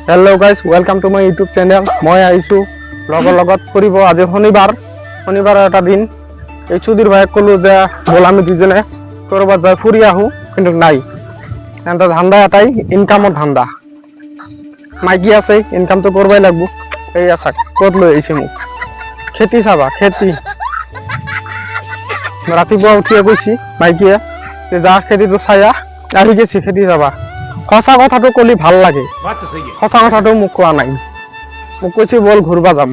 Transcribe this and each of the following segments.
Hello guys welcome to my YouTube channel मैं आइसु লগৰ লগত ফুৰিব আজি শনিবাৰ এটা দিন এই সুধীৰ ভাইক কলো যে বল আমি দুজনে কৰবাত যাই ফুৰি আহো কিন্তু নাই এটা ধান্দা এটাই ইনকামৰ ধান্দা মাইকি আছে ইনকামটো কৰবাই লাগব এই আছা ক'ত লৈ আইছে মোক খেতি চাবা খেতি ৰাতিপুৱা উঠিয়ে গৈছি মাইকিয়ে যে যা খেতিটো চায়া আহি গেছি খেতি যাবা সঁচা কথাটো কলি ভাল লাগে সঁচা কথাটো মোক কোৱা নাই মোক কৈছে বল ঘুৰবা যাম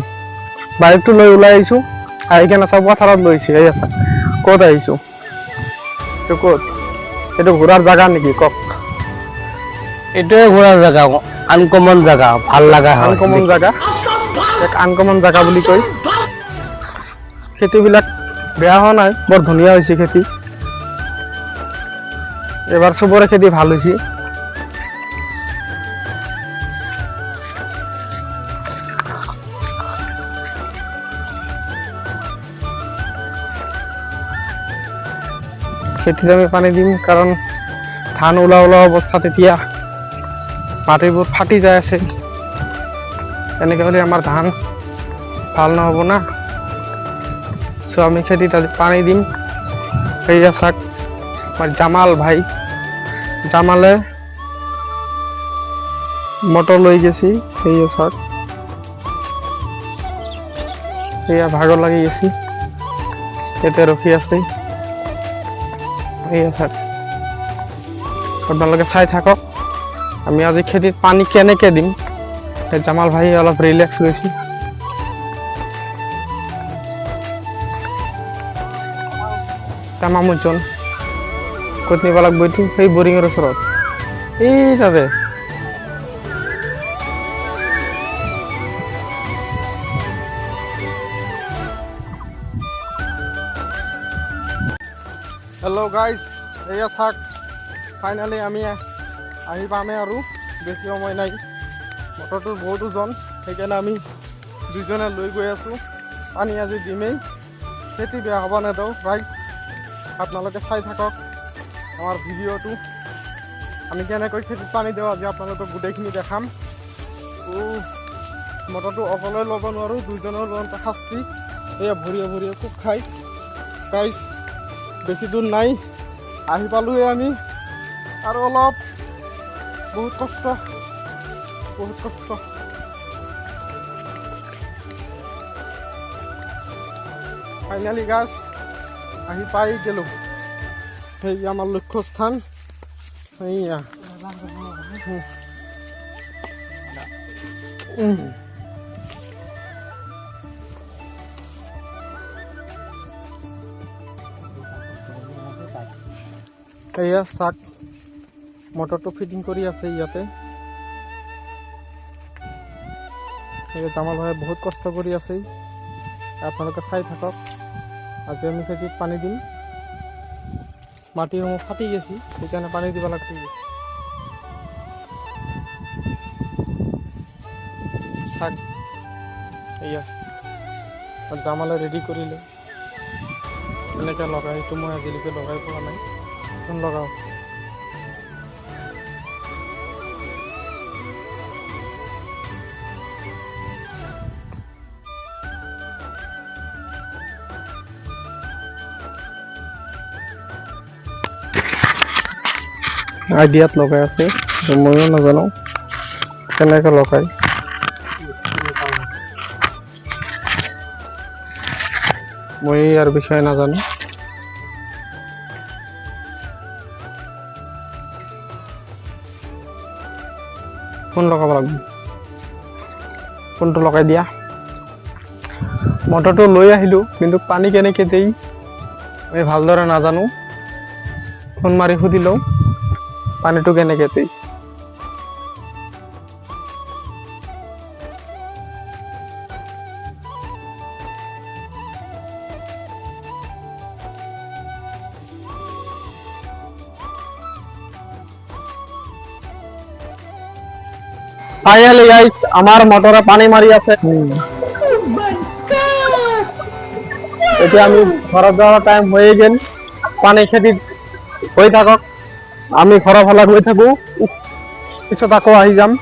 বাইকটো লৈ ওলাই আইছো আহি কেনে সব পথাৰত লৈছি এই আছে ক'ত আইছো তো ক'ত এটো ঘোরার জায়গা নেকি কক এটাই ঘোরার জায়গা আনকমন জায়গা ভাল লাগা আনকমন জায়গা এক আনকমন জায়গা বুলি কই খেতি বিলাক বেয়া হোৱা নাই বৰ ধুনীয়া হৈছে খেতি এবাৰ সবৰে খেতি ভাল হৈছে খেতিত আমি পানী দিম কাৰণ ধান ওলা অৱস্থাত এতিয়া মাটিবোৰ ফাটি যায় আছে এনেকৈ হ'লে আমাৰ ধান ভাল নহ'ব না সো আমি খেতিত আজি পানী দিম সেয়া চাক আমাৰ জামাল ভাই জামালে মটৰ লৈ গেছি সেয়া চাক সেয়া ভাগৰ লাগি গেছি এতে ৰখি আছে আপোনালোকে চাই থাকক আমি আজি খেতিত পানী কেনেকে দিম জামাল ভাই অলপ রিল্যাক্স লৈছি তামামুজন ক'ত নিব লাগব এইটো সেই বৰিঙৰ ওচৰত এই যাবে हेलो गाइस एया थाक फाइनली आमी आही पामे आरो बेसी समय নাই মটৰটো বহুত ওজন সেইকাৰণে আমি দুজনে লৈ গৈ আছো পানী আজি দিমেই খেতি বেয়া হ'ব নেদাও গাইস আপোনালোকে চাই থাকক আমাৰ ভিডিঅ'টো আমি কেনেকৈ খেতিত পানী দিওঁ আজি আপোনালোকক গোটেইখিনি দেখাম মটৰটো অকলে ল'ব নোৱাৰো দুজনৰ লগতে শাস্তি এয়া ভৰিয়ে ভৰিয়ে খুব খাই গাইস বেছি দূৰ নাই আহি পালোৱে আমি আৰু অলপ বহুত কষ্ট ফাইনালি গাছ আহি পাই গেলো সেই আমাৰ লক্ষ্যস্থান এইয়া এয়া চাক মটৰটো ফিটিং কৰি আছে ইয়াতে এই জামাল ভাই বহুত কষ্ট কৰি আছে আপোনালোকে চাই থাকক আজি আমি খেতিত পানী দিম মাটিসমূহ ফাটি গেছি সেইকাৰণে পানী দিব লাগি গেছি চাক এয়া আৰু জামালে ৰেডি কৰিলে এনেকৈ লগাই এইটো মই আজিলৈকে লগাই পোৱা নাই ফোন লগাও আইডিয়াত লগাই আছে ময়ো নাজানো কেনেকৈ লগাই মই ইয়াৰ বিষয়ে নাজানো ফোন লগাব লাগব ফোনটো লগাই দিয়া মটৰটো লৈ আহিলোঁ কিন্তু পানী কেনেকৈ দেই আমি ভালদৰে নাজানো ফোন মাৰি সুধি লওঁ পানীটো কেনেকৈ দেই ফাইনালি গাইস আমাৰ মোটৰে পানি মাৰি আছে এতিয়া আমি ঘৰত যাওয়াৰ টাইম হয়ে গেল পানি খেতি হৈ থাকক আমি ঘৰৰ ফালে গৈ থাকো পিছত আকৌ আহি যাম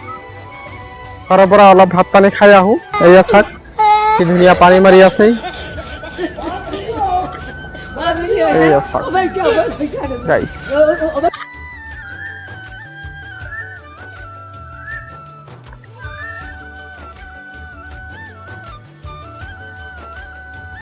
তাৰ পৰা অলপ ভাত পানী খাই আহোঁ। এয়া চাওক কি ধুনীয়া পানী মাৰি আছে। এয়া চাওক গাইছ।